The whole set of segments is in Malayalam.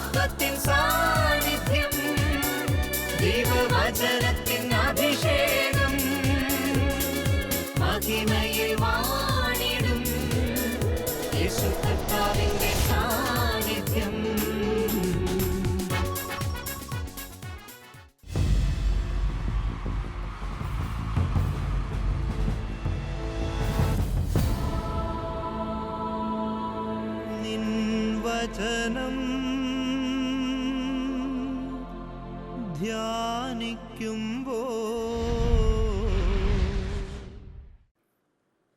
മഹത്വത്തിൻ സാന്നിധ്യം, ദൈവവചനത്തിൻ അഭിഷേകം, മഹിമയിൽ വാണിടും യേശു കർത്താവിന്റെ സാന്നിധ്യം. നിൻ വചനം ധ്യാനിക്കുമ്പോൾ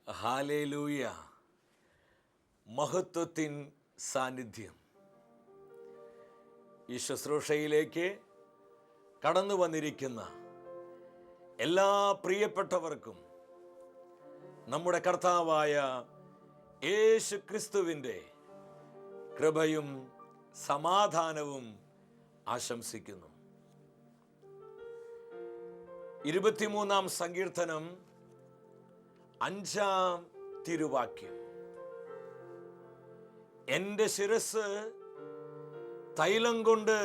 ഹല്ലേലൂയ. മഹത്വത്തിൻ സാന്നിധ്യം. ഈ ശുശ്രൂഷയിലേക്ക് കടന്നു വന്നിരിക്കുന്ന എല്ലാ പ്രിയപ്പെട്ടവർക്കും നമ്മുടെ കർത്താവായ യേശു ക്രിസ്തുവിൻ്റെ കൃപയും സമാധാനവും ആശംസിക്കുന്നു. 23-ാം സങ്കീർത്തനം 5-ാം തിരുവാക്യം. എൻ്റെ ശിരസ് തൈലം കൊണ്ട്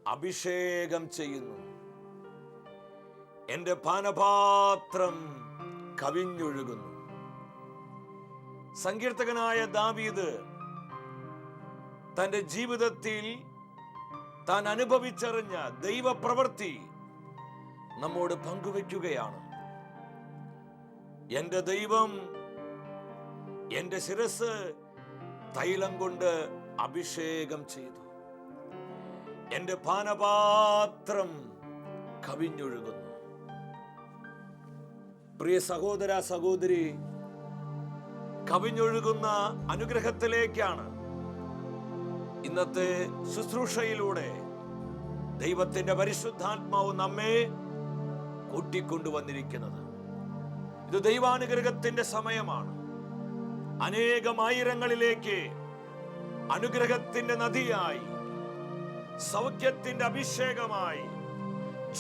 അഭിഷേകം ചെയ്യുന്നു, എൻ്റെ പാനപാത്രം കവിഞ്ഞൊഴുകുന്നു. സങ്കീർത്തകനായ ദാവീദ് തൻ്റെ ജീവിതത്തിൽ താൻ അനുഭവിച്ചറിഞ്ഞ ദൈവപ്രവൃത്തി നമ്മോട് പങ്കുവയ്ക്കുകയാണ്. എൻ്റെ ദൈവം എൻ്റെ ശിരസ് തൈലം കൊണ്ട് അഭിഷേകം ചെയ്തു, എൻ്റെ പാനപാത്രം കവിഞ്ഞൊഴുകുന്നു. പ്രിയ സഹോദര സഹോദരി, കവിഞ്ഞൊഴുകുന്ന അനുഗ്രഹത്തിലേക്കാണ് ഇന്നത്തെ ശുശ്രൂഷയിലൂടെ ദൈവത്തിന്റെ പരിശുദ്ധാത്മാവ് നമ്മെ കൂട്ടിക്കൊണ്ടുവന്നിരിക്കുന്നത്. ഇത് ദൈവാനുഗ്രഹത്തിന്റെ സമയമാണ്. അനേകം ആയിരങ്ങളിലേക്ക് അനുഗ്രഹത്തിന്റെ നദിയായി, സൗഖ്യത്തിന്റെ അഭിഷേകമായി,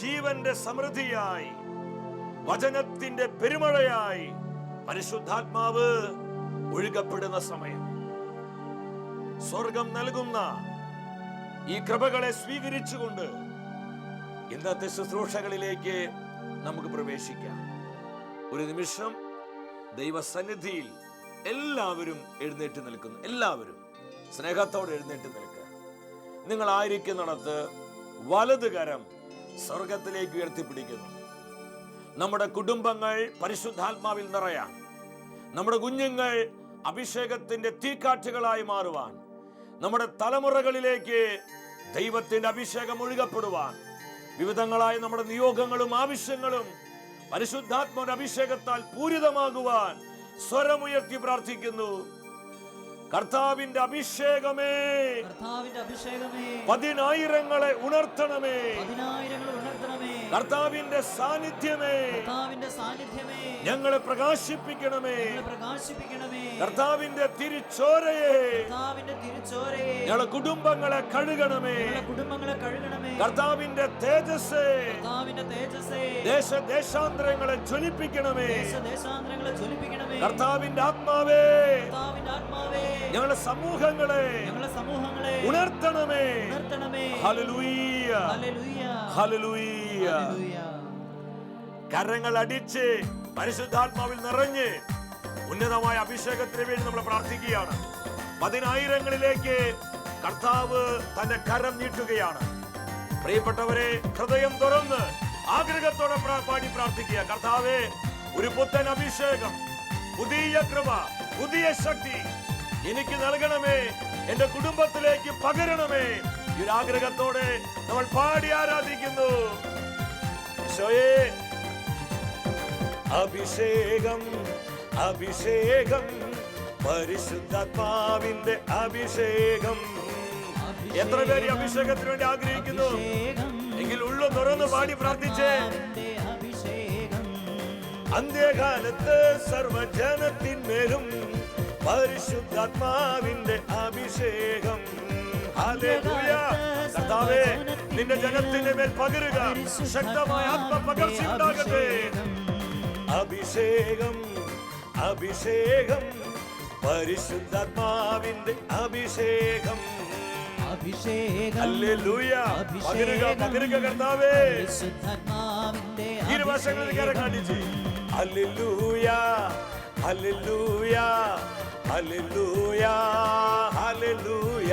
ജീവന്റെ സമൃദ്ധിയായി, വചനത്തിന്റെ പെരുമഴയായി പരിശുദ്ധാത്മാവ് ഒഴുകപ്പെടുന്ന സമയം. സ്വർഗം നൽകുന്ന ഈ കൃപകളെ സ്വീകരിച്ചുകൊണ്ട് ഇന്നത്തെ ശുശ്രൂഷകളിലേക്ക് നമുക്ക് പ്രവേശിക്കാം. ഒരു നിമിഷം ദൈവസന്നിധിയിൽ എല്ലാവരും എഴുന്നേറ്റ് നിൽക്കുന്നു. എല്ലാവരും സ്നേഹത്തോടെ എഴുന്നേറ്റ് നിൽക്കുക. നിങ്ങളായിരിക്കുന്നിടത്ത് വലത് കരം സ്വർഗത്തിലേക്ക് ഉയർത്തിപ്പിടിക്കുന്നു. നമ്മുടെ കുടുംബങ്ങൾ പരിശുദ്ധാത്മാവിൽ നിറയാൻ, നമ്മുടെ കുഞ്ഞുങ്ങൾ അഭിഷേകത്തിന്റെ തീക്കാറ്റുകളായി മാറുവാൻ, നമ്മുടെ തലമുറകളിലേക്ക് ദൈവത്തിന്റെ അഭിഷേകം ഒഴുകപ്പെടുവാൻ, വിവിധങ്ങളായ നമ്മുടെ നിയോഗങ്ങളും ആവശ്യങ്ങളും പരിശുദ്ധാത്മാവിന്റെ അഭിഷേകത്താൽ പൂരിതമാകുവാൻ സ്വരമുയർത്തി പ്രാർത്ഥിക്കുന്നു. കർത്താവിന്റെ അഭിഷേകമേ, പതിനായിരങ്ങളെ ഉണർത്തണമേ. കർത്താവിന്റെ സാന്നിധ്യമേ, ഞങ്ങളെ പ്രകാശിപ്പിക്കണമേ. കർത്താവിന്റെ തിരുച്ചോരയെ ഞങ്ങളെ കുടുംബങ്ങളെ കഴുകണമേ. കർത്താവിന്റെ തേജസ്സേ ദേശാന്തരങ്ങളെ ജ്വലിപ്പിക്കണമേ. കർത്താവിന്റെ ആത്മാവേ ഞങ്ങളുടെ സമൂഹങ്ങളെ ഉണർത്തണമേ. Hallelujah, hallelujah. കരങ്ങൾ അടിച്ച് പരിശുദ്ധാത്മാവിൽ നിറഞ്ഞ് ഉന്നതമായ അഭിഷേകത്തിന് വേണ്ടി നമ്മൾ പ്രാർത്ഥിക്കുകയാണ്. പതിനായിരങ്ങളിലേക്ക് കർത്താവ് തന്റെ കരം നീട്ടുകയാണ്. പ്രിയപ്പെട്ടവരെ, ഹൃദയം തുറന്ന് ആഗ്രഹത്തോടെ പാടി പ്രാർത്ഥിക്കുക. കർത്താവേ, ഒരു പുത്തൻ അഭിഷേകം, പുതിയ കൃപ, പുതിയ ശക്തി എനിക്ക് നൽകണമേ, എന്റെ കുടുംബത്തിലേക്ക് പകരണമേ. ഈ ആഗ്രഹത്തോടെ നമ്മൾ പാടി ആരാധിക്കുന്നു. ഈശോയേ, അഭിഷേകം, അഭിഷേകം, പരിശുദ്ധാത്മാവിന്റെ അഭിഷേകം. എത്ര പേര് അഭിഷേകത്തിന് വേണ്ടി ആഗ്രഹിക്കുന്നു? എങ്കിൽ ഉള്ളു തുറന്ന് പാടി പ്രാർത്ഥിച്ചേ. അന്ത്യകാലത്ത് സർവജനത്തിന്മേലും പരിശുദ്ധാത്മാവിന്റെ അഭിഷേകം. ഹല്ലേലൂയ. കർത്താവേ, നിന്റെ ജനത്തിന്റെ മേൽ പകരുക. ശക്തമായ ആത്മപകർച്ച ഉണ്ടാകട്ടെ. അഭിഷേകം, അഭിഷേകം, പരിശുദ്ധാത്മാവിന്റെ അഭിഷേകം. ഹല്ലേലൂയ. പകരുക പകരുക കർത്താവേ. ഇരുവശങ്ങളിൽ കരം കാണിച്ച് hallelujah hallelujah hallelujah hallelujah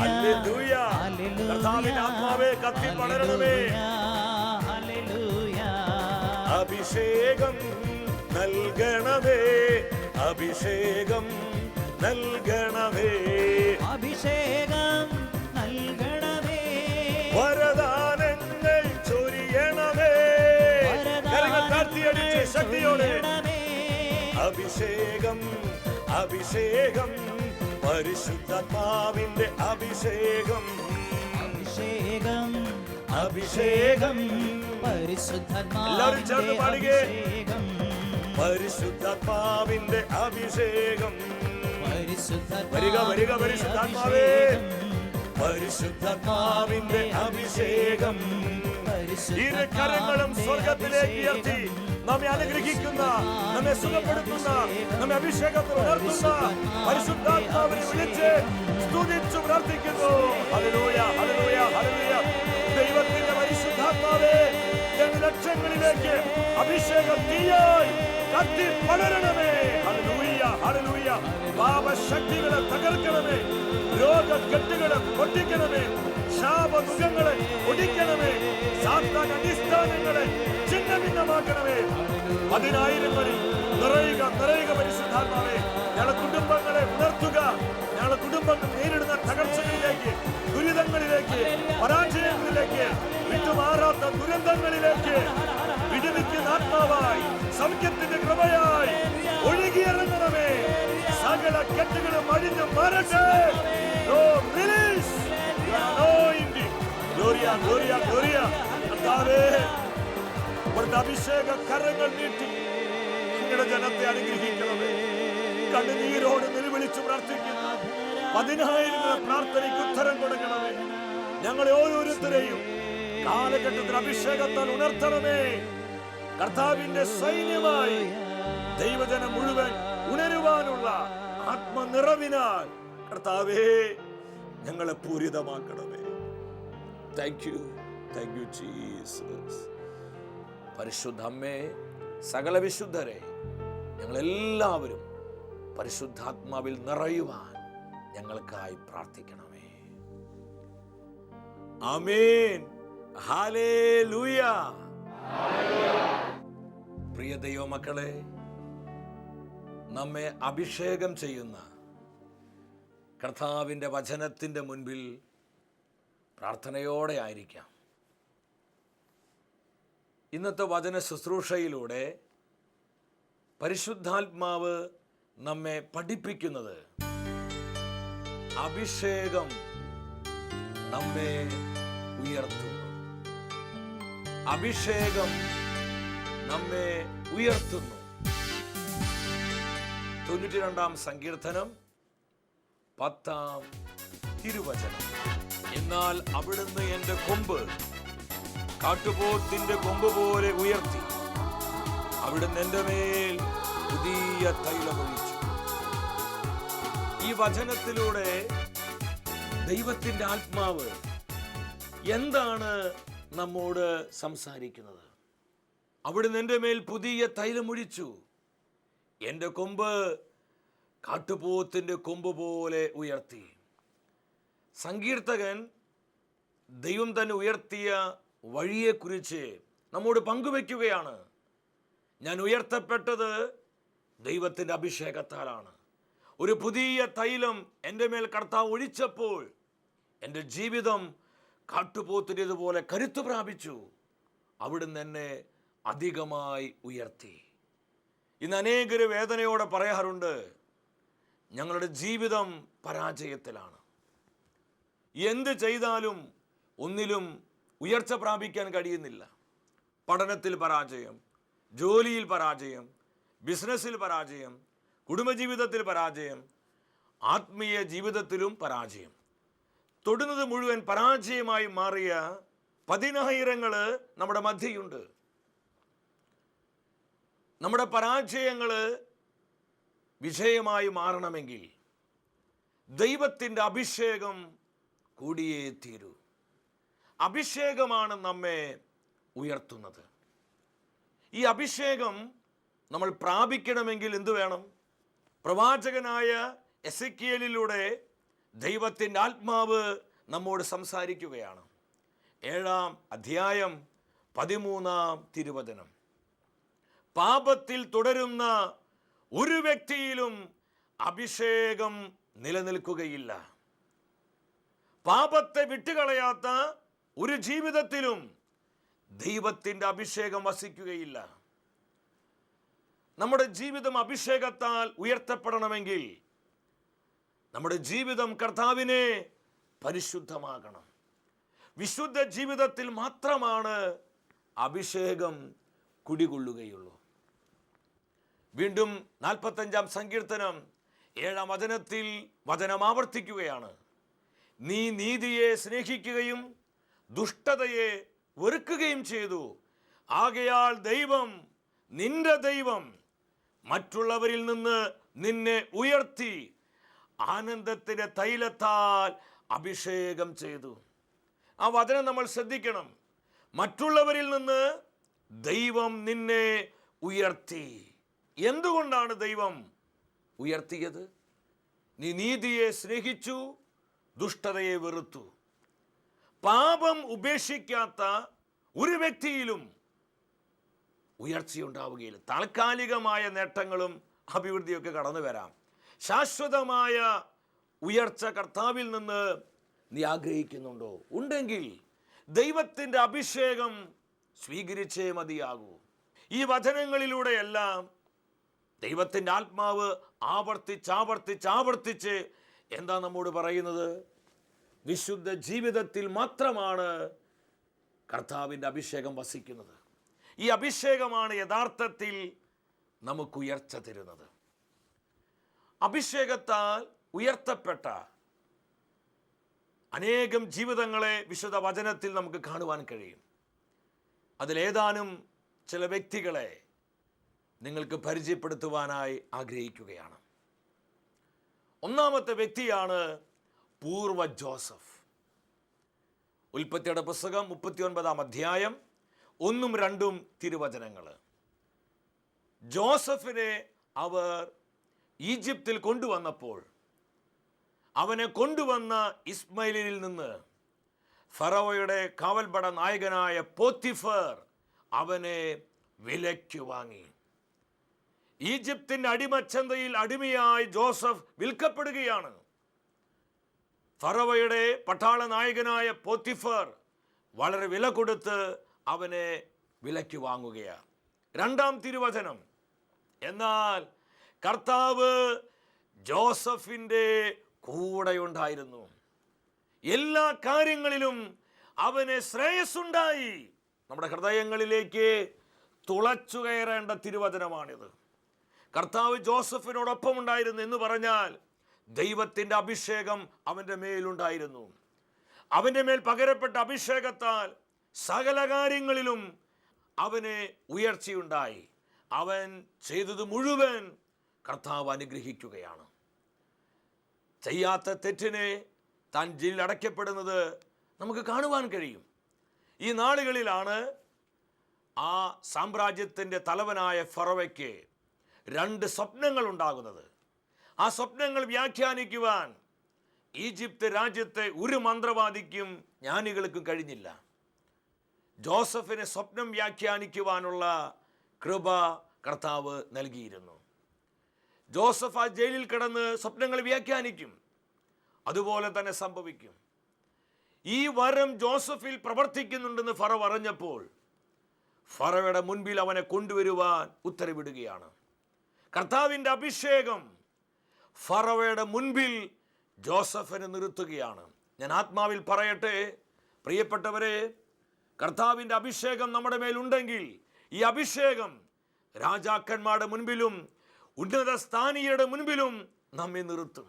hallelujah. കർത്താവിന്റെ ആത്മാവേ കത്തി പടരണമേ. അഭിഷേകം നൽകണമേ, അഭിഷേകം നൽകണമേ, അഭിഷേകം നൽകണമേ, വരദാനങ്ങൾ ചൊരിയണമേ. കരങ്ങൾ താഴ്ത്തിയടിച്ച് ശക്തിയോടെ അഭിഷേകം അഭിഷേകം പരിശുദ്ധാത്മാവിന്റെ അഭിഷേകം അഭിഷേകം അഭിഷേകം. എല്ലാവരും ചേർന്ന് പാടുകേ. പരിശുദ്ധാത്മാവിന്റെ പരിശുദ്ധാത്മാവിന്റെ അഭിഷേകം. വരിക വരിക പരിശുദ്ധാത്മാവേ, പരിശുദ്ധാത്മാവിന്റെ അഭിഷേകം. ഇരു കരങ്ങളും സ്വർഗത്തിലേക്ക് ഉയർത്തി നമ്മെ അനുഗ്രഹിക്കുന്ന, നമ്മെ സുഖപ്പെടുത്തുന്ന, നമ്മെ അഭിഷേകത്തിൽ ഉണർത്തുന്ന പരിശുദ്ധാത്മാവിനെ വിളിച്ച് സ്തുതിച്ചു പ്രാർത്ഥിക്കുന്നു. Hallelujah hallelujah hallelujah. ദൈവത്തിന്റെ പരിശുദ്ധാത്മാവേ, ജനലക്ഷങ്ങളിലേക്ക് അഭിഷേകം തീയായി കത്തി പടരണമേ. Hallelujah hallelujah. പാപശക്തികളെ തകർക്കണമേ, രോഗക്കെട്ടുകളെ പൊട്ടിക്കണമേ, ശാപമുഖങ്ങളെ ഒടിക്കണമേ, സാത്താൻ അടിസ്ഥാനങ്ങളെ ഛിന്നഭിന്നമാക്കണമേ. പതിനായിരങ്ങളിൽ നിറയുക നിറയുക പരിശുദ്ധാത്മാവേ. ഞങ്ങളുടെ കുടുംബങ്ങളെ ഉണർത്തുക. ഞങ്ങളുടെ കുടുംബങ്ങൾ നേരിടുന്ന തകർച്ചകളിലേക്ക്, ദുരിതങ്ങളിലേക്ക്, പരാജയങ്ങളിലേക്ക്, വിട്ടുമാറാത്ത ദുരന്തങ്ങളിലേക്ക് വിടുവിക്കുന്ന ആത്മാവായി, സൗഖ്യത്തിന്റെ കൃപയായി ഒഴുകിയിറങ്ങണമേ. സകല കെട്ടുകളും അഴിഞ്ഞു മാറട്ടെ. അഭിഷേക കരങ്ങൾ നീട്ടി നിങ്ങളുടെ ജനത്തെ അനുഗ്രഹിക്കണമേ. കണ്ണുനീരോട് നിലവിളിച്ചു പ്രാർത്ഥിക്കുന്ന പതിനായിരങ്ങളുടെ പ്രാർത്ഥനയ്ക്ക് ഉത്തരം കൊടുക്കണമേ. ഞങ്ങളെ ഓരോരുത്തരെയും കാലഘട്ടത്തിൽ അഭിഷേകത്താൽ ഉണർത്തണമേ. കർത്താവിന്റെ സൈന്യമായി ദൈവജനം മുഴുവൻ ഉണരുവാനുള്ള ആത്മനിറവിനാൽ കർത്താവേ ഞങ്ങളെ പൂരിതമാക്കണമേ. Thank you Jesus. പരിശുദ്ധ അമ്മേ, സകല വിശുദ്ധരെ, ഞങ്ങളെല്ലാവരും പരിശുദ്ധാത്മാവിൽ നിറയുവാൻ ഞങ്ങൾക്കായി പ്രാർത്ഥിക്കണമേ. ആമേൻ. ഹല്ലേലൂയ. പ്രിയ ദൈവമക്കളെ, നമ്മെ അഭിഷേകം ചെയ്യുന്ന കർത്താവിൻ്റെ വചനത്തിൻ്റെ മുൻപിൽ പ്രാർത്ഥനയോടെ ആയിരിക്കാം. ഇന്നത്തെ വചന ശുശ്രൂഷയിലൂടെ പരിശുദ്ധാത്മാവ് നമ്മെ പഠിപ്പിക്കുന്നത് അഭിഷേകം നമ്മെ ഉയർത്തുന്നു. അഭിഷേകം നമ്മെ ഉയർത്തുന്നു. 92-ാം സങ്കീർത്തനം 10-ാം തിരുവചനം. എന്നാൽ അവിടുന്ന് എൻ്റെ കൊമ്പ് കാട്ടുപോത്തിന്റെ കൊമ്പ് പോലെ ഉയർത്തി, അവിടുന്ന് എൻ്റെ മേൽ പുതിയ തൈലമൊഴിച്ചു. ഈ വചനത്തിലൂടെ ദൈവത്തിൻ്റെ ആത്മാവ് എന്താണ് നമ്മോട് സംസാരിക്കുന്നത്? അവിടുന്ന് എൻ്റെ മേൽ പുതിയ തൈലമൊഴിച്ചു, എൻ്റെ കൊമ്പ് കാട്ടുപോത്തിന്റെ കൊമ്പ് പോലെ ഉയർത്തി. സങ്കീർത്തകൻ ദൈവം തന്നെ ഉയർത്തിയ വഴിയെക്കുറിച്ച് നമ്മോട് പങ്കുവെക്കുകയാണ്. ഞാൻ ഉയർത്തപ്പെട്ടത് ദൈവത്തിൻ്റെ അഭിഷേകത്താലാണ്. ഒരു പുതിയ തൈലം എൻ്റെ മേൽ കർത്താവ് ഒഴിച്ചപ്പോൾ എൻ്റെ ജീവിതം കാട്ടുപോത്തിൻ്റെതുപോലെ കരുത്തു പ്രാപിച്ചു. അവിടുന്ന് എന്നെ അധികമായി ഉയർത്തി. ഇന്ന് അനേകർ വേദനയോടെ പറയാറുണ്ട്, ഞങ്ങളുടെ ജീവിതം പരാജയത്തിലാണ്, എന്ത് ചെയ്താലും ഒന്നിലും ഉയർച്ച പ്രാപിക്കാൻ കഴിയുന്നില്ല. പഠനത്തിൽ പരാജയം, ജോലിയിൽ പരാജയം, ബിസിനസ്സിൽ പരാജയം, കുടുംബജീവിതത്തിൽ പരാജയം, ആത്മീയ ജീവിതത്തിലും പരാജയം. തൊടുന്നത് മുഴുവൻ പരാജയമായി മാറിയ പതിനായിരങ്ങൾ നമ്മുടെ മധ്യയുണ്ട്. നമ്മുടെ പരാജയങ്ങൾ വിജയമായി മാറണമെങ്കിൽ ദൈവത്തിൻ്റെ അഭിഷേകം കൂടിയേ തീരൂ. അഭിഷേകമാണ് നമ്മെ ഉയർത്തുന്നത്. ഈ അഭിഷേകം നമ്മൾ പ്രാപിക്കണമെങ്കിൽ എന്തു വേണം? പ്രവാചകനായ എസെക്കിയേലിലൂടെ ദൈവത്തിൻ്റെ ആത്മാവ് നമ്മോട് സംസാരിക്കുകയാണ്. 7-ാം അധ്യായം 13-ാം തിരുവചനം. പാപത്തിൽ തുടരുന്ന ഒരു വ്യക്തിയിലും അഭിഷേകം നിലനിൽക്കുകയില്ല. പാപത്തെ വിട്ടുകളയാത്ത ഒരു ജീവിതത്തിലും ദൈവത്തിൻ്റെ അഭിഷേകം വസിക്കുകയില്ല. നമ്മുടെ ജീവിതം അഭിഷേകത്താൽ ഉയർത്തപ്പെടണമെങ്കിൽ നമ്മുടെ ജീവിതം കർത്താവിനെ പരിശുദ്ധമാകണം. വിശുദ്ധ ജീവിതത്തിൽ മാത്രമാണ് അഭിഷേകം കുടികൊള്ളുകയുള്ളൂ. വീണ്ടും 45-ാം സങ്കീർത്തനം 7-ാം വചനത്തിൽ വചനം ആവർത്തിക്കുകയാണ്. നീ നീതിയെ സ്നേഹിക്കുകയും ദുഷ്ടതയെ വെറുക്കുകയും ചെയ്തു. ആകയാൽ ദൈവം, നിന്റെ ദൈവം മറ്റുള്ളവരിൽ നിന്ന് നിന്നെ ഉയർത്തി ആനന്ദത്തിൻ്റെ തൈലത്താൽ അഭിഷേകം ചെയ്തു. ആ വചനം നമ്മൾ ശ്രദ്ധിക്കണം. മറ്റുള്ളവരിൽ നിന്ന് ദൈവം നിന്നെ ഉയർത്തി. എന്തുകൊണ്ടാണ് ദൈവം ഉയർത്തിയത്? നീ നീതിയെ സ്നേഹിച്ചു, ദുഷ്ടതയെ വെറുത്തു. പാപം ഉപേക്ഷിക്കാത്ത ഒരു വ്യക്തിയിലും ഉയർച്ചയുണ്ടാവുകയില്ല. താൽക്കാലികമായ നേട്ടങ്ങളും അഭിവൃദ്ധിയൊക്കെ കടന്നു വരാം. ശാശ്വതമായ ഉയർച്ച കർത്താവിൽ നിന്ന് നീ ആഗ്രഹിക്കുന്നുണ്ടോ? ഉണ്ടെങ്കിൽ ദൈവത്തിൻ്റെ അഭിഷേകം സ്വീകരിച്ചേ മതിയാകൂ. ഈ വചനങ്ങളിലൂടെയെല്ലാം ദൈവത്തിൻ്റെ ആത്മാവ് ആവർത്തിച്ച് എന്താ നമ്മോട് പറയുന്നത്? വിശുദ്ധ ജീവിതത്തിൽ മാത്രമാണ് കർത്താവിൻ്റെ അഭിഷേകം വസിക്കുന്നത്. ഈ അഭിഷേകമാണ് യഥാർത്ഥത്തിൽ നമുക്ക് ഉയർച്ച തരുന്നത്. അഭിഷേകത്താൽ ഉയർത്തപ്പെട്ട അനേകം ജീവിതങ്ങളെ വിശുദ്ധ വചനത്തിൽ നമുക്ക് കാണുവാൻ കഴിയും. അതിലേതാനും ചില വ്യക്തികളെ നിങ്ങൾക്ക് പരിചയപ്പെടുത്തുവാനായി ആഗ്രഹിക്കുകയാണ്. ഒന്നാമത്തെ വ്യക്തിയാണ് പൂർവ ജോസഫ്. ഉൽപ്പത്തിയുടെ പുസ്തകം 39-ാം അധ്യായം 1-2 തിരുവചനങ്ങൾ. ജോസഫിനെ അവർ ഈജിപ്തിൽ കൊണ്ടുവന്നപ്പോൾ അവനെ കൊണ്ടുവന്ന ഇസ്മായേലിൽ നിന്ന് ഫറവോയുടെ കാവൽപ്പട നായകനായ പോത്തിഫർ അവനെ വിലയ്ക്ക് വാങ്ങി. ഈജിപ്തിൻ്റെ അടിമച്ചന്തയിൽ അടിമയായി ജോസഫ് വിൽക്കപ്പെടുകയാണ്. ഫറവോയുടെ പട്ടാള നായകനായ പോത്തിഫർ വളരെ വില കൊടുത്ത് അവനെ വിലയ്ക്ക് വാങ്ങുകയാണ്. 2-ാം തിരുവചനം. എന്നാൽ കർത്താവ് ജോസഫിൻ്റെ കൂടെയുണ്ടായിരുന്നു. എല്ലാ കാര്യങ്ങളിലും അവന് ശ്രേയസ്സുണ്ടായി. നമ്മുടെ ഹൃദയങ്ങളിലേക്ക് തുളച്ചു കയറേണ്ട തിരുവചനമാണിത്. കർത്താവ് ജോസഫിനോടൊപ്പം ഉണ്ടായിരുന്നു എന്ന് പറഞ്ഞാൽ ദൈവത്തിൻ്റെ അഭിഷേകം അവൻ്റെ മേലുണ്ടായിരുന്നു. അവൻ്റെ മേൽ പകരപ്പെട്ട അഭിഷേകത്താൽ സകല കാര്യങ്ങളിലും അവന് ഉയർച്ചയുണ്ടായി. അവൻ ചെയ്തത് മുഴുവൻ കർത്താവ് അനുഗ്രഹിക്കുകയാണ്. ചെയ്യാത്ത തെറ്റിനെ താൻ ജയിലിൽ അടയ്ക്കപ്പെടുന്നത് നമുക്ക് കാണുവാൻ കഴിയും. ഈ നാളുകളിലാണ് ആ സാമ്രാജ്യത്തിൻ്റെ തലവനായ ഫറവയ്ക്ക് 2 സ്വപ്നങ്ങൾ ഉണ്ടാകുന്നത്. ആ സ്വപ്നങ്ങൾ വ്യാഖ്യാനിക്കുവാൻ ഈജിപ്ത് രാജ്യത്തെ ഒരു മന്ത്രവാദിക്കും ജ്ഞാനികൾക്കും കഴിഞ്ഞില്ല. ജോസഫിന് സ്വപ്നം വ്യാഖ്യാനിക്കുവാനുള്ള കൃപ കർത്താവ് നൽകിയിരുന്നു. ജോസഫ് ആ ജയിലിൽ കിടന്ന് സ്വപ്നങ്ങൾ വ്യാഖ്യാനിക്കും. അതുപോലെ തന്നെ സംഭവിക്കും. ഈ വരം ജോസഫിൽ പ്രവർത്തിക്കുന്നുണ്ടെന്ന് ഫറവ അറിഞ്ഞപ്പോൾ ഫറവയുടെ മുൻപിൽ അവനെ കൊണ്ടുവരുവാൻ ഉത്തരവിടുകയാണ്. കർത്താവിൻ്റെ അഭിഷേകം ഫറവയുടെ മുൻപിൽ ജോസഫിനെ നിർത്തുകയാണ്. ഞാൻ ആത്മാവിൽ പറയട്ടെ, പ്രിയപ്പെട്ടവരെ, കർത്താവിൻ്റെ അഭിഷേകം നമ്മുടെ മേലുണ്ടെങ്കിൽ ഈ അഭിഷേകം രാജാക്കന്മാരുടെ മുൻപിലും ഉന്നത സ്ഥാനീയരുടെ മുൻപിലും നമ്മെ നിർത്തും.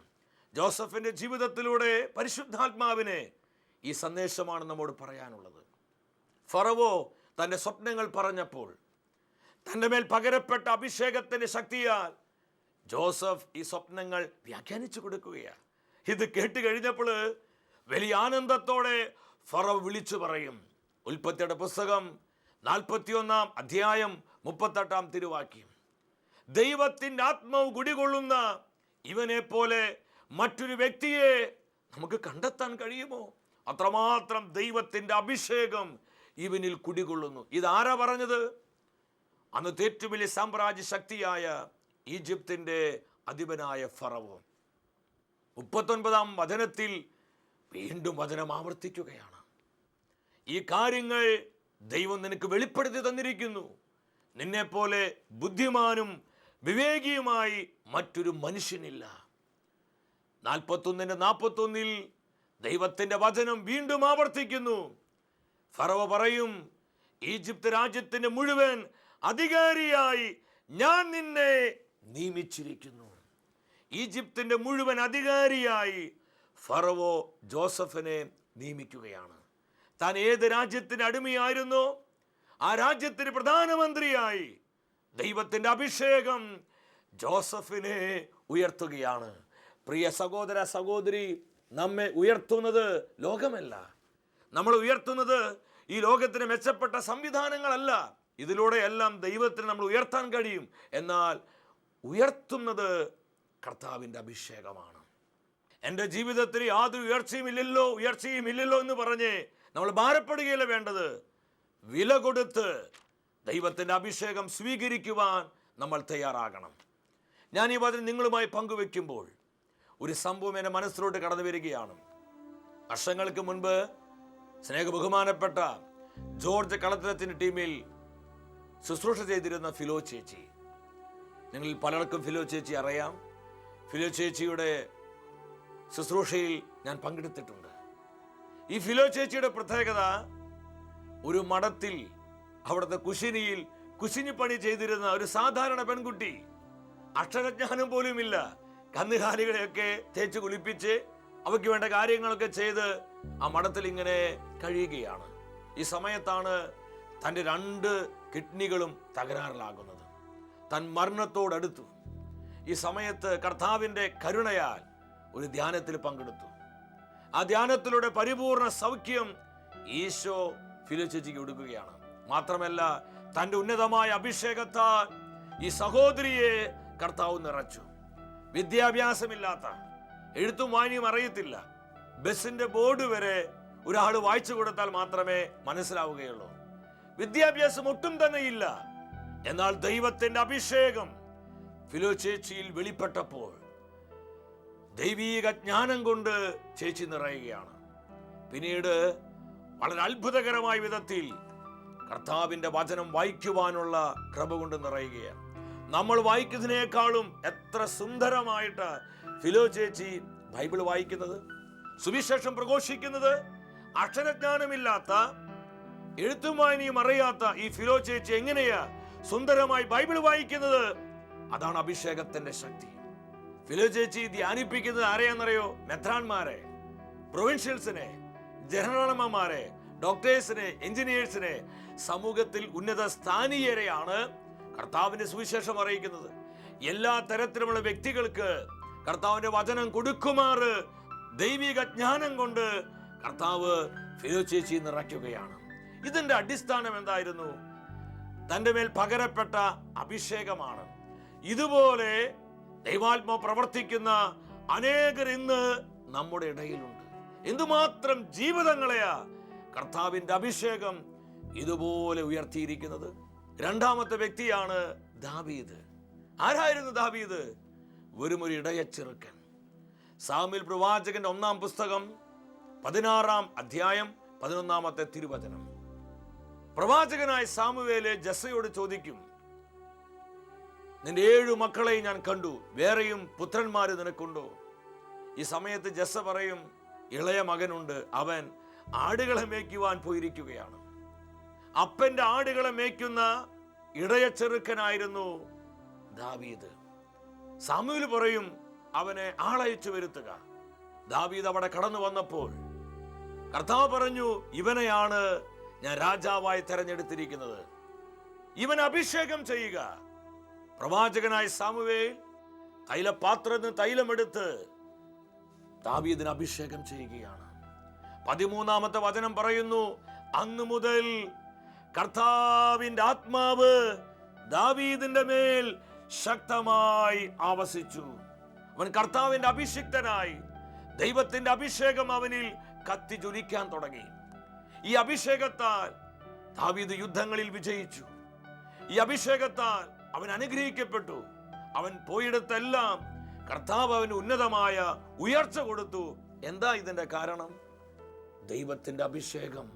ജോസഫിൻ്റെ ജീവിതത്തിലൂടെ പരിശുദ്ധാത്മാവിനെ ഈ സന്ദേശമാണ് നമ്മോട് പറയാനുള്ളത്. ഫറവോ തൻ്റെ സ്വപ്നങ്ങൾ പറഞ്ഞപ്പോൾ തൻ്റെ മേൽ പകരപ്പെട്ട അഭിഷേകത്തിൻ്റെ ശക്തിയാൽ ജോസഫ് ഈ സ്വപ്നങ്ങൾ വ്യാഖ്യാനിച്ചു കൊടുക്കുകയാണ്. ഇത് കേട്ട് കഴിഞ്ഞപ്പോൾ വലിയ ആനന്ദത്തോടെ ഫറവ് വിളിച്ചു പറയും. ഉൽപ്പത്തിയുടെ പുസ്തകം 41 അധ്യായം 38 തിരുവാക്യം. ദൈവത്തിൻ്റെ ആത്മാവ് കുടികൊള്ളുന്ന ഇവനെ പോലെ മറ്റൊരു വ്യക്തിയെ നമുക്ക് കണ്ടെത്താൻ കഴിയുമോ? അത്രമാത്രം ദൈവത്തിൻ്റെ അഭിഷേകം ഇവനിൽ കുടികൊള്ളുന്നു. ഇതാരാ പറഞ്ഞത്? അന്നത്തെ ഏറ്റവും വലിയ സാമ്രാജ്യ ശക്തിയായ ഈജിപ്തിൻ്റെ അധിപനായ ഫറവോ. 39 വചനത്തിൽ വീണ്ടും വചനം ആവർത്തിക്കുകയാണ്. ഈ കാര്യങ്ങൾ ദൈവം നിനക്ക് വെളിപ്പെടുത്തി തന്നിരിക്കുന്നു. നിന്നെപ്പോലെ ബുദ്ധിമാനും വിവേകിയുമായി മറ്റൊരു മനുഷ്യനില്ല. 41 ദൈവത്തിൻ്റെ വചനം വീണ്ടും ആവർത്തിക്കുന്നു. ഫറവോ പറയും, ഈജിപ്ത് രാജ്യത്തിൻ്റെ മുഴുവൻ അധികാരിയായി ഞാൻ നിന്നെ നിയമിച്ചിരിക്കുന്നു. ഈജിപ്തിൻ്റെ മുഴുവൻ അധികാരിയായി ഫറവോ ജോസഫിനെ നിയമിക്കുകയാണ്. താൻ ഏത് രാജ്യത്തിന് അടിമയായിരുന്നോ ആ രാജ്യത്തിന് പ്രധാനമന്ത്രിയായി ദൈവത്തിൻ്റെ അഭിഷേകം ജോസഫിനെ ഉയർത്തുകയാണ്. പ്രിയ സഹോദര സഹോദരി, നമ്മെ ഉയർത്തുന്നത് ലോകമല്ല. നമ്മൾ ഉയർത്തുന്നത് ഈ ലോകത്തിന് മെച്ചപ്പെട്ട സംവിധാനങ്ങളല്ല. ഇതിലൂടെ എല്ലാം ദൈവത്തിന് നമ്മൾ ഉയർത്താൻ കഴിയും. എന്നാൽ ഉയർത്തുന്നത് കർത്താവിൻ്റെ അഭിഷേകമാണ്. എൻ്റെ ജീവിതത്തിൽ യാതൊരു ഉയർച്ചയും ഇല്ലല്ലോ എന്ന് പറഞ്ഞ് നമ്മൾ ഭാരപ്പെടുകയല്ല വേണ്ടത്. വില കൊടുത്ത് ദൈവത്തിൻ്റെ അഭിഷേകം സ്വീകരിക്കുവാൻ നമ്മൾ തയ്യാറാകണം. ഞാൻ ഈ വചനം നിങ്ങളുമായി പങ്കുവെക്കുമ്പോൾ ഒരു സംഭവം എൻ്റെ മനസ്സിലോട്ട് കടന്നു വരികയാണ്. വർഷങ്ങൾക്ക് മുൻപ് സ്നേഹബഹുമാനപ്പെട്ട ജോർജ് കളത്തിലത്തിൻ്റെ ടീമിൽ ശുശ്രൂഷ ചെയ്തിരുന്ന ഫിലോ ചേച്ചി, നിങ്ങളിൽ പലർക്കും ഫിലോ ചേച്ചി അറിയാം. ഫിലോ ചേച്ചിയുടെ ശുശ്രൂഷയിൽ ഞാൻ പങ്കെടുത്തിട്ടുണ്ട്. ഈ ഫിലോ ചേച്ചിയുടെ പ്രത്യേകത, ഒരു മഠത്തിൽ അവിടുത്തെ കുശിനിയിൽ കുശിനിപ്പണി ചെയ്തിരുന്ന ഒരു സാധാരണ പെൺകുട്ടി, അക്ഷരജ്ഞാനം പോലുമില്ല, കന്നുകാലികളെയൊക്കെ തേച്ച് കുളിപ്പിച്ച് അവയ്ക്ക് വേണ്ട കാര്യങ്ങളൊക്കെ ചെയ്ത് ആ മഠത്തിൽ ഇങ്ങനെ കഴിയുകയാണ്. ഈ സമയത്താണ് തൻ്റെ 2 കിഡ്നികളും തകരാറിലാകുന്നത്. താൻ മരണത്തോടടുത്തു. ഈ സമയത്ത് കർത്താവിൻ്റെ കരുണയാൽ ഒരു ധ്യാനത്തിൽ പങ്കെടുത്തു. ആ ധ്യാനത്തിലൂടെ പരിപൂർണ സൗഖ്യം ഈശോ ഫിലോ ചേച്ചിക്ക് കൊടുക്കുകയാണ്. മാത്രമല്ല, തൻ്റെ ഉന്നതമായ അഭിഷേകത്താൽ ഈ സഹോദരിയെ കർത്താവ് നിറച്ചു. വിദ്യാഭ്യാസമില്ലാത്ത, എഴുത്തും വായനയും അറിയത്തില്ല, ബസിന്റെ ബോർഡ് വരെ ഒരാൾ വായിച്ചു കൊടുത്താൽ മാത്രമേ മനസ്സിലാവുകയുള്ളൂ. വിദ്യാഭ്യാസം ഒട്ടും തന്നെ ഇല്ല. എന്നാൽ ദൈവത്തിന്റെ അഭിഷേകം ഫിലോ ചേച്ചിയിൽ വെളിപ്പെട്ടപ്പോൾ ദൈവീക ജ്ഞാനം കൊണ്ട് ചേച്ചി നിറയുകയാണ്. പിന്നീട് വളരെ അത്ഭുതകരമായ വിധത്തിൽ കർത്താവിന്റെ വചനം വായിക്കുവാനുള്ള കൃപ കൊണ്ട് നിറയുകയാണ്. നമ്മൾ വായിക്കുന്നതിനേക്കാളും എത്ര സുന്ദരമായിട്ട് ഫിലോ ചേച്ചി ബൈബിൾ വായിക്കുന്നത്, സുവിശേഷം പ്രഘോഷിക്കുന്നത്. അക്ഷരജ്ഞാനമില്ലാത്ത, എഴുത്തും വായനയും അറിയാത്ത ഈ ഫിലോ ചേച്ചി എങ്ങനെയാ സുന്ദരമായി ബൈബിൾ വായിക്കുന്നത്? അതാണ് അഭിഷേകത്തിന്റെ ശക്തി. ഫിലോ ചേച്ചി ധ്യാനിപ്പിക്കുന്നത് ആരെയാണെന്നറിയോ? മെത്രാന്മാരെ, പ്രൊവിൻഷ്യൽസിനെ, ജനറൽമാരെ, ഡോക്ടേഴ്സിനെ, എഞ്ചിനീയേഴ്സിനെ, സമൂഹത്തിൽ ഉന്നത സ്ഥാനീയരെയാണ് കർത്താവിന്റെ സുവിശേഷം അറിയിക്കുന്നത്. എല്ലാ തരത്തിലുമുള്ള വ്യക്തികൾക്ക് കർത്താവിന്റെ വചനം കൊടുക്കുമാറ് ദൈവിക ജ്ഞാനം കൊണ്ട് കർത്താവ് ഫിലോ ചേച്ചി നിറയ്ക്കുകയാണ്. ഇതിന്റെ അടിസ്ഥാനം എന്തായിരുന്നു? തൻ്റെ മേൽ പകരപ്പെട്ട അഭിഷേകമാണ്. ഇതുപോലെ ദൈവാത്മാവ് പ്രവർത്തിക്കുന്ന അനേകർ ഇന്ന് നമ്മുടെ ഇടയിലുണ്ട്. എന്തുമാത്രം ജീവിതങ്ങളെയാ കർത്താവിന്റെ അഭിഷേകം ഇതുപോലെ ഉയർത്തിയിരിക്കുന്നത്. 2ാമത്തെ വ്യക്തിയാണ് ദാവീദ്. ആരായിരുന്നു ദാവീദ്? വെറുമൊരു ഇടയച്ചെറുക്കൻ. സാമുവേൽ പ്രവാചകന്റെ 1-ാം പുസ്തകം 16-ാം അധ്യായം 11-ാമത്തെ തിരുവചനം. പ്രവാചകനായ സാമുവേല് ജസ്സയോട് ചോദിക്കും, നിന്റെ 7 മക്കളെയും ഞാൻ കണ്ടു, വേറെയും പുത്രന്മാര് നിനക്കുണ്ടോ? ഈ സമയത്ത് ജസ്സ പറയും, ഇളയ മകനുണ്ട്, അവൻ ആടുകളെ മേയ്ക്കുവാൻ പോയിരിക്കുകയാണ്. അപ്പന്റെ ആടുകളെ മേയ്ക്കുന്ന ഇടയച്ചെറുക്കനായിരുന്നു ദാവീദ്. സാമുവേല് പറയും, അവനെ ആളയച്ചു വരുത്തുക. ദാവീദ് അവിടെ കടന്നു വന്നപ്പോൾ കർത്താവ് പറഞ്ഞു, ഇവനെയാണ് ഞാൻ രാജാവായി തെരഞ്ഞെടുത്തിരിക്കുന്നത്, ഇവൻ അഭിഷേകം ചെയ്യുക. പ്രവാചകനായ സാമുവേൽ തൈലപാത്രത്തിൽ നിന്ന് തൈലമെടുത്ത് ദാവീദിനെ അഭിഷേകം ചെയ്യുകയാണ്. 13-ാമത്തെ വചനം പറയുന്നു, അന്നു മുതൽ കർത്താവിന്റെ ആത്മാവ് ദാവീദിന്റെ മേൽ ശക്തമായി ആവസിച്ചു. അവൻ കർത്താവിന്റെ അഭിഷിക്തനായി. ദൈവത്തിന്റെ അഭിഷേകം അവനിൽ കത്തിജ്വലിക്കാൻ തുടങ്ങി. ഈ അഭിഷേകത്താൽ ദാവീദ് യുദ്ധങ്ങളിൽ വിജയിച്ചു. ഈ അഭിഷേകത്താൽ അവൻ അനുഗ്രഹിക്കപ്പെട്ടു. അവൻ പോയിടത്തെല്ലാം കർത്താവ് അവന് ഉന്നതമായ ഉയർച്ച കൊടുത്തു. എന്താ ഇതിന്റെ കാരണം? ദൈവത്തിന്റെ അഭിഷേകം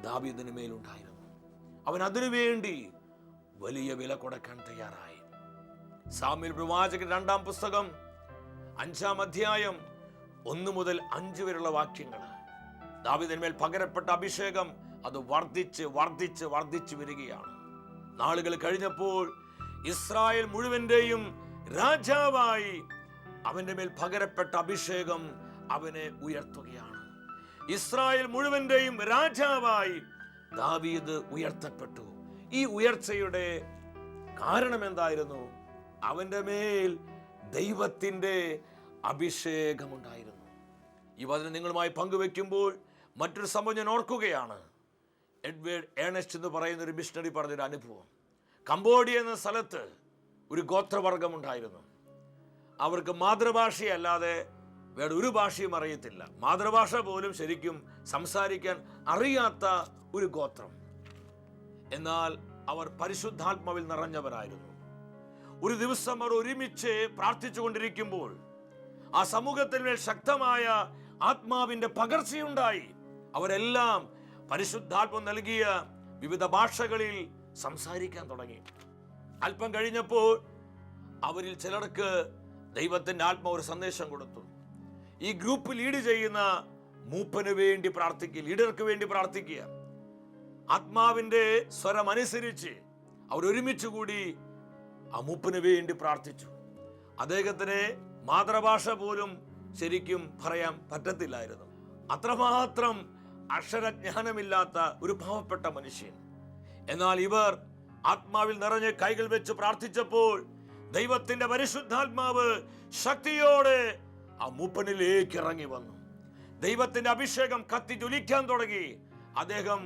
ദാവീദിന് മേലുണ്ടായിരുന്നു. അവൻ അതിനുവേണ്ടി വലിയ വില കൊടുക്കാൻ തയ്യാറായി. സാമുവേൽ പ്രവാചകൻ 2-ാം പുസ്തകം 5-ാം അധ്യായം 1 മുതൽ 5 വരെയുള്ള വാക്യങ്ങൾ. ദാവീദിന്മേൽ പകരപ്പെട്ട അഭിഷേകം അത് വർദ്ധിച്ച് വർദ്ധിച്ച് വർദ്ധിച്ചു വരികയാണ്. നാളുകൾ കഴിഞ്ഞപ്പോൾ ഇസ്രായേൽ മുഴുവന്റെയും രാജാവായി അവന്റെ മേൽ പകരപ്പെട്ട അഭിഷേകം അവനെ ഉയർത്തുകയാണ്. ഇസ്രായേൽ മുഴുവന്റെയും രാജാവായി ദാവീദ് ഉയർത്തപ്പെട്ടു. ഈ ഉയർച്ചയുടെ കാരണം എന്തായിരുന്നു? അവന്റെ മേൽ ദൈവത്തിന്റെ അഭിഷേകമുണ്ടായിരുന്നു. ഈ വചനം നിങ്ങളുമായി പങ്കുവെക്കുമ്പോൾ മറ്റൊരു സംഭവം ഞാൻ ഓർക്കുകയാണ്. എഡ്വേർഡ് ഏണസ്റ്റ് എന്ന് പറയുന്ന ഒരു മിഷണറി പറഞ്ഞൊരു അനുഭവം. കംബോഡിയ എന്ന സ്ഥലത്ത് ഒരു ഗോത്രവർഗമുണ്ടായിരുന്നു. അവർക്ക് മാതൃഭാഷയല്ലാതെ വേറെ ഒരു ഭാഷയും അറിയത്തില്ല. മാതൃഭാഷ പോലും ശരിക്കും സംസാരിക്കാൻ അറിയാത്ത ഒരു ഗോത്രം. എന്നാൽ അവർ പരിശുദ്ധാത്മാവിൽ നിറഞ്ഞവരായിരുന്നു. ഒരു ദിവസം അവർ ഒരുമിച്ച് പ്രാർത്ഥിച്ചു കൊണ്ടിരിക്കുമ്പോൾ ആ സമൂഹത്തിൽ ശക്തമായ ആത്മാവിന്റെ പകർച്ചയുണ്ടായി. അവരെല്ലാം പരിശുദ്ധാത്മ നൽകിയ വിവിധ ഭാഷകളിൽ സംസാരിക്കാൻ തുടങ്ങി. അല്പം കഴിഞ്ഞപ്പോൾ അവരിൽ ചിലർക്ക് ദൈവത്തിന്റെ ആത്മാവ് ഒരു സന്ദേശം കൊടുത്തു. ഈ ഗ്രൂപ്പ് ലീഡ് ചെയ്യുന്ന മൂപ്പന് വേണ്ടി പ്രാർത്ഥിക്കുക, ലീഡർക്ക് വേണ്ടി പ്രാർത്ഥിക്കുക. ആത്മാവിന്റെ സ്വരം അനുസരിച്ച് അവർ ഒരുമിച്ച് കൂടി ആ മൂപ്പന് വേണ്ടി പ്രാർത്ഥിച്ചു. അദ്ദേഹത്തിന് മാതൃഭാഷ പോലും ശരിക്കും പറയാൻ പറ്റത്തില്ലായിരുന്നു. അത്രമാത്രം അക്ഷരജ്ഞാനമില്ലാത്ത ഒരു പാവപ്പെട്ട മനുഷ്യൻ. എന്നാൽ ഇവർ ആത്മാവിൽ നിറഞ്ഞ് കൈകൾ വെച്ച് പ്രാർത്ഥിച്ചപ്പോൾ ദൈവത്തിന്റെ പരിശുദ്ധാത്മാവ് ശക്തിയോടെ ആ മൂപ്പനിലേക്ക് ഇറങ്ങി വന്നു. ദൈവത്തിന്റെ അഭിഷേകം കത്തി ജ്വലിക്കാൻ തുടങ്ങി. അദ്ദേഹം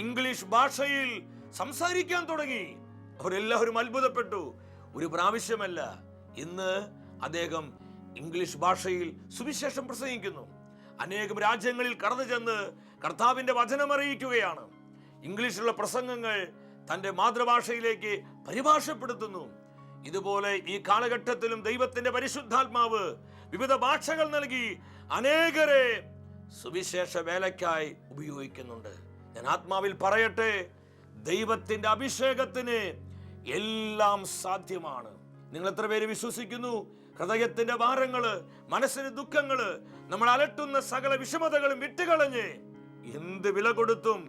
ഇംഗ്ലീഷ് ഭാഷയിൽ സംസാരിക്കാൻ തുടങ്ങി. അവരെല്ലാവരും അത്ഭുതപ്പെട്ടു. ഒരു പ്രാവശ്യമല്ല, ഇന്ന് അദ്ദേഹം ഇംഗ്ലീഷ് ഭാഷയിൽ സുവിശേഷം പ്രസംഗിക്കുന്നു. അനേകം രാജ്യങ്ങളിൽ കടന്നു ചെന്ന് കർത്താവിന്റെ വചനം അറിയിക്കുകയാണ്. ഇംഗ്ലീഷിലുള്ള പ്രസംഗങ്ങൾ തന്റെ മാതൃഭാഷയിലേക്ക് പരിഭാഷപ്പെടുത്തുന്നു. ഇതുപോലെ ഈ കാലഘട്ടത്തിലും ദൈവത്തിന്റെ പരിശുദ്ധാത്മാവ് വിവിധ ഭാഷകൾ നൽകി അനേകരെ സുവിശേഷ വേലയ്ക്കായി ഉപയോഗിക്കുന്നുണ്ട്. ഞാൻ ആത്മാവിൽ പറയട്ടെ, ദൈവത്തിന്റെ അഭിഷേകത്തിന് എല്ലാം സാധ്യമാണ്. നിങ്ങൾ എത്ര പേര് വിശ്വസിക്കുന്നു? ഹൃദയത്തിന്റെ ഭാരങ്ങള്, മനസ്സിന് ദുഃഖങ്ങള്, നമ്മൾ അലട്ടുന്ന സകല വിഷമതകളും വിട്ടുകളഞ്ഞ് എന്ത് വില കൊടുത്തും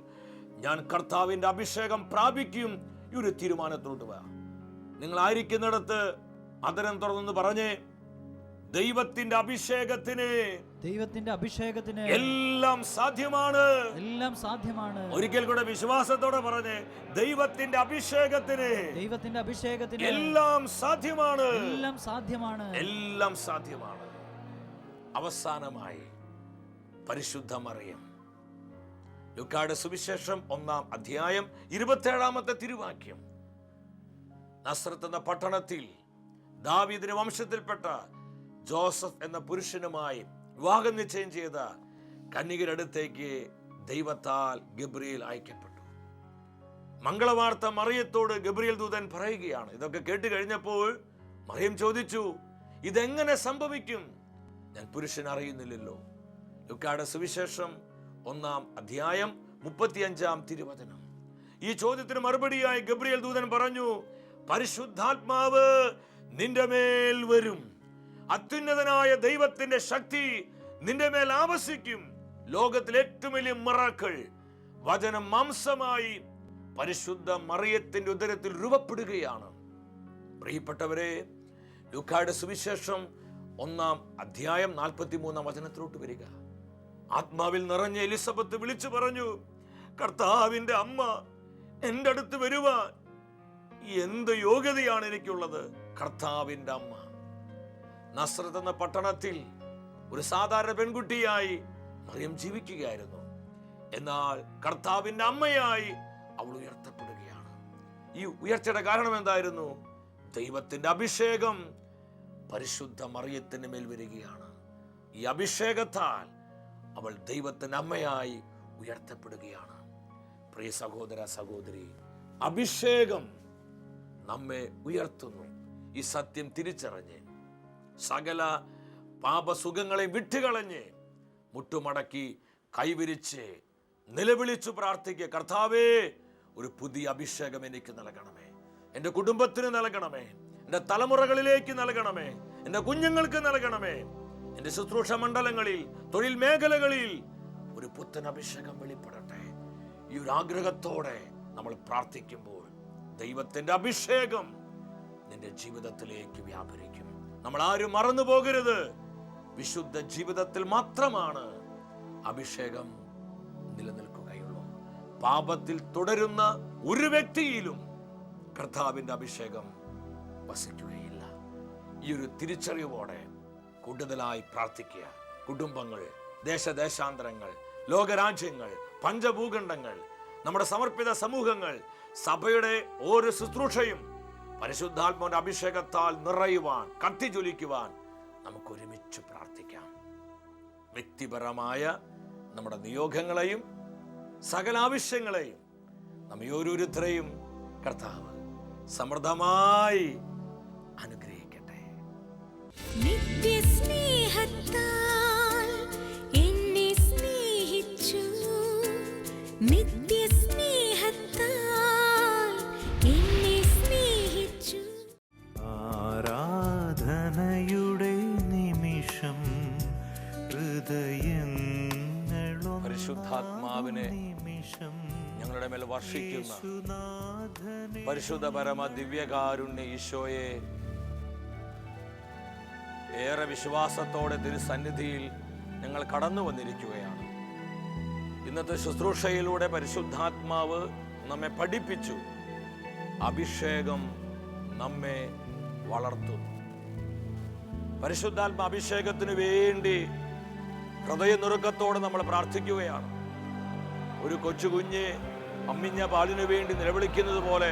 ഞാൻ കർത്താവിന്റെ അഭിഷേകം പ്രാപിക്കും ഈ ഒരു തീരുമാനത്തോട്ട് വാ. നിങ്ങൾ ആയിരിക്കുന്നിടത്ത് അതരം തുറന്നു പറഞ്ഞേ, ദൈവത്തിന്റെ അഭിഷേകത്തിന് എല്ലാം സാധ്യമാണ്. എല്ലാം സാധ്യമാണ്. ഒരിക്കൽ കൂടെ വിശ്വാസത്തോടെ പറഞ്ഞേ, ദൈവത്തിന്റെ അഭിഷേകത്തിന് എല്ലാം സാധ്യമാണ്. എല്ലാം സാധ്യമാണ്. എല്ലാം സാധ്യമാണ്. അവസാനമായി പരിശുദ്ധ മറിയം, ലൂക്കായുടെ സുവിശേഷം 1-ാം അധ്യായം 27-ാമത്തെ തിരുവാക്യം. നസ്രത്ത് എന്ന പട്ടണത്തിൽ ദാവീദിന്റെ വംശത്തിൽപ്പെട്ട ജോസഫ് എന്ന പുരുഷനുമായി വിവാഹം നിശ്ചയം ചെയ്ത കന്യകയുടെ അടുത്തേക്ക് ദൈവത്താൽ ഗബ്രിയേൽ അയക്കപ്പെട്ടു. മംഗളവാർത്ത മറിയത്തോട് ഗബ്രിയേൽ ദൂതൻ പറയുകയാണ്. ഇതൊക്കെ കേട്ട് കഴിഞ്ഞപ്പോൾ മറിയം ചോദിച്ചു, ഇതെങ്ങനെ സംഭവിക്കും? ഞാൻ പുരുഷൻ അറിയുന്നില്ലല്ലോ. ലൂക്കായുടെ സുവിശേഷം 1-ാം അധ്യായം 35-ാം തിരുവചനം. ഈ ചോദ്യത്തിന് മറുപടിയായി ഗബ്രിയേൽ ദൂതൻ പറഞ്ഞു, പരിശുദ്ധാത്മാവ് നിന്റെ മേൽ വരും, അത്യുന്നതനായ ദൈവത്തിന്റെ ശക്തി നിന്റെ മേൽ ആവസിക്കും. ലോകത്തിലെ ഏറ്റവും വലിയ മിറക്കിൾ, വചനം മാംസമായി പരിശുദ്ധ മറിയത്തിന്റെ ഉദരത്തിൽ രൂപപ്പെടുകയാണ്. പ്രിയപ്പെട്ടവരെ, ലൂക്കായുടെ സുവിശേഷം 1-ാം അധ്യായം 43-ാം വചനത്തിലോട്ട് വരിക. ആത്മാവിൽ നിറഞ്ഞ എലിസബത്ത് വിളിച്ചു പറഞ്ഞു, കർത്താവിന്റെ അമ്മ എൻ്റെ അടുത്ത് വരുവാൻ എന്ത് യോഗ്യതയാണ് എനിക്കുള്ളത്? കർത്താവിന്റെ അമ്മ. നസ്രത്ത് എന്ന പട്ടണത്തിൽ ഒരു സാധാരണ പെൺകുട്ടിയായി മറിയം ജീവിക്കുകയായിരുന്നു. എന്നാൽ കർത്താവിന്റെ അമ്മയായി അവൾ ഉയർത്തപ്പെടുകയാണ്. ഈ ഉയർച്ചയുടെ കാരണം എന്തായിരുന്നു? ദൈവത്തിന്റെ അഭിഷേകം പരിശുദ്ധ മറിയത്തിന് മേൽ വരികയാണ്. ഈ അഭിഷേകത്താൽ അവൾ ദൈവത്തിന്റെ അമ്മയായി ഉയർത്തപ്പെടുകയാണ്. പ്രിയ സഹോദര സഹോദരി, അഭിഷേകം നമ്മെ ഉയർത്തുന്നു. ഈ സത്യം തിരിച്ചറിഞ്ഞ് സകല പാപസുഖങ്ങളെ വിട്ടുകളഞ്ഞ് മുട്ടുമടക്കി കൈവിരിച്ച് നിലവിളിച്ചു പ്രാർത്ഥിക്കുക, കർത്താവേ, ഒരു പുതിയ അഭിഷേകം എനിക്ക് നൽകണമേ, എൻ്റെ കുടുംബത്തിന് നൽകണമേ, എൻ്റെ തലമുറകളിലേക്ക് നൽകണമേ, എൻ്റെ കുഞ്ഞുങ്ങൾക്ക് നൽകണമേ, എൻ്റെ ശുശ്രൂഷ മണ്ഡലങ്ങളിൽ, തൊഴിൽ മേഖലകളിൽ ഒരു പുത്തൻ അഭിഷേകം വെളിപ്പെടട്ടെ. ഈ ഒരു ആഗ്രഹത്തോടെ നമ്മൾ പ്രാർത്ഥിക്കുമ്പോൾ ദൈവത്തിന്റെ അഭിഷേകം നിന്റെ ജീവിതത്തിലേക്ക് വ്യാപരിക്കും. നമ്മൾ ആരും മറന്നു പോകരുത്, വിശുദ്ധ ജീവിതത്തിൽ മാത്രമാണ് അഭിഷേകം നിലനിൽക്കുകയുള്ളൂ. പാപത്തിൽ തുടരുന്ന ഒരു വ്യക്തിയിലും കർത്താവിന്റെ അഭിഷേകം വസിക്കുകയില്ല. ഈ ഒരു തിരിച്ചറിവോടെ കൂടുതലായി പ്രാർത്ഥിക്കുക. കുടുംബങ്ങൾ, ദേശദേശാന്തരങ്ങൾ, ലോകരാജ്യങ്ങൾ, പഞ്ചഭൂഖണ്ഡങ്ങൾ, നമ്മുടെ സമർപ്പിത സമൂഹങ്ങൾ, സഭയുടെ ഓരോ ശുശ്രൂഷയും പരിശുദ്ധാത്മാവിന്റെ അഭിഷേകത്താൽ നിറയുവാൻ, കത്തിജ്വലിക്കുവാൻ നമുക്ക് ഒരുമിച്ച് പ്രാർത്ഥിക്കാം. വ്യക്തിപരമായ നമ്മുടെ നിയോഗങ്ങളെയും സകല ആവശ്യങ്ങളെയും നമ്മെ ഓരോരുത്തരെയും കർത്താവ് സമൃദ്ധമായി അനുഗ്രഹിക്കട്ടെ. നിത്യസ്നേഹത്താൽ എന്നെ സ്നേഹിച്ചു, നിത്യസ്നേഹത്താൽ എന്നെ സ്നേഹിച്ചു. ആരാധനയുടെ നിമിഷം ഹൃദയങ്ങളും പരിശുദ്ധാത്മാവിനെ ഞങ്ങളുടെ മേൽ വർഷിക്കുന്ന പരിശുദ്ധ പരമ ദിവ്യകാരുണ്യ ഈശോയെ, ഏറെ വിശ്വാസത്തോടെ തിരുസന്നിധിയിൽ ഞങ്ങൾ കടന്നു വന്നിരിക്കുകയാണ്. ഇന്നത്തെ ശുശ്രൂഷയിലൂടെ പരിശുദ്ധാത്മാവ് നമ്മെ പഠിപ്പിച്ചു. അഭിഷേകം നമ്മെ വളർത്തുന്നു. പരിശുദ്ധാത്മ അഭിഷേകത്തിന് വേണ്ടി ഹൃദയനുറുക്കത്തോടെ നമ്മൾ പ്രാർത്ഥിക്കുകയാണ്. ഒരു കൊച്ചുകുഞ്ഞ് അമ്മിഞ്ഞ പാലിനു വേണ്ടി നിലവിളിക്കുന്നത് പോലെ,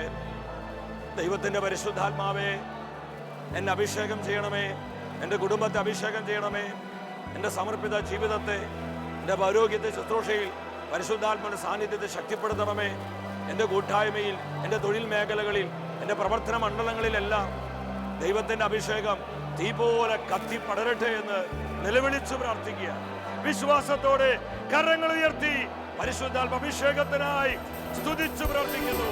ദൈവത്തിന്റെ പരിശുദ്ധാത്മാവേ, എന്നെ അഭിഷേകം ചെയ്യണമേ, എൻ്റെ കുടുംബത്തെ അഭിഷേകം ചെയ്യണമേ, എൻ്റെ സമർപ്പിത ജീവിതത്തെ, എൻ്റെ ആരോഗ്യത്തെ, ശുശ്രൂഷയിൽ പരിശുദ്ധാത്മാവിന്റെ സാന്നിധ്യത്തെ ശക്തിപ്പെടുത്തണമേ. എൻ്റെ കൂട്ടായ്മയിൽ, എൻ്റെ തൊഴിൽ മേഖലകളിൽ, എൻ്റെ പ്രവർത്തന മണ്ഡലങ്ങളിലെല്ലാം ദൈവത്തിന്റെ അഭിഷേകം തീ പോലെ കത്തി പടരട്ടെ എന്ന് നിലവിളിച്ചു പ്രാർത്ഥിക്കുക. വിശ്വാസത്തോടെ കരങ്ങൾ ഉയർത്തി പരിശുദ്ധാത്മ അഭിഷേകത്തിനായി സ്തുതിച്ചു പ്രാർത്ഥിക്കുന്നു.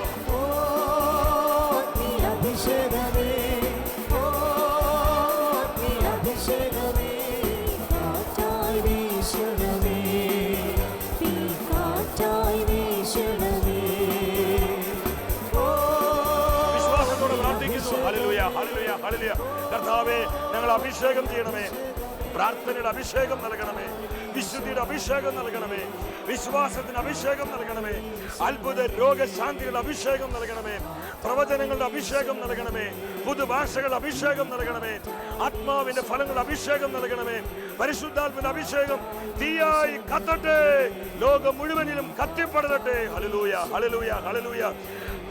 വിശ്വാസത്തോടെ പ്രാർത്ഥിക്കുന്നു. Hallelujah, hallelujah, hallelujah. കർത്താവേ, ഞങ്ങൾ അഭിഷേകം ചെയ്യണമേ. പ്രാർത്ഥനയുടെ അഭിഷേകം നൽകണമേ, വിശുദ്ധിയുടെ അഭിഷേകം നൽകണമേ, വിശ്വാസത്തിന് അഭിഷേകം നൽകണമേ, അത്ഭുത രോഗശാന്തിയുടെ അഭിഷേകം നൽകണമേ, പ്രവചനങ്ങളുടെ അഭിഷേകം നൽകണമേ, പുതുഭാഷകളുടെ അഭിഷേകം നൽകണമേ, ആത്മാവിന്റെ ഫലങ്ങളുടെ അഭിഷേകം നൽകണമേ. പരിശുദ്ധാത്മന്റെ അഭിഷേകം തീയായി കത്തട്ടെ, ലോകം മുഴുവനിലും കത്തിപ്പടരട്ടെ. Hallelujah, hallelujah, hallelujah.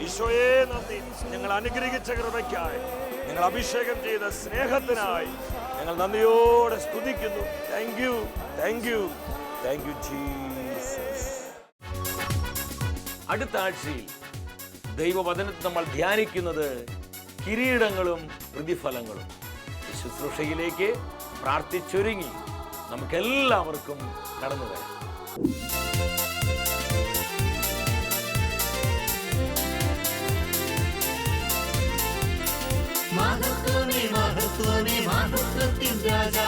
ഈശോയെ നന്ദി. ഞങ്ങൾ അനുഗ്രഹിച്ച കൃപയ്ക്കായി, ഞങ്ങൾ അഭിഷേകം ചെയ്ത സ്നേഹത്തിനായി ഞങ്ങൾ നന്ദിയോടെ സ്തുതിക്കുന്നു. Thank you, thank you, thank you Jesus. അടുത്ത ആഴ്ചയിൽ ദൈവവചനത്തിൽ നമ്മൾ ധ്യാനിക്കുന്നത് കിരീടങ്ങളും പ്രതിഫലങ്ങളും. ഈ ശുശ്രൂഷയിലേക്ക് പ്രാർത്ഥിച്ചൊരുങ്ങി നമുക്കെല്ലാവർക്കും കടന്നു വരാം. മഹത്വമേ, മഹത്വമേ, മഹത്വത്തിൻ രാജാ.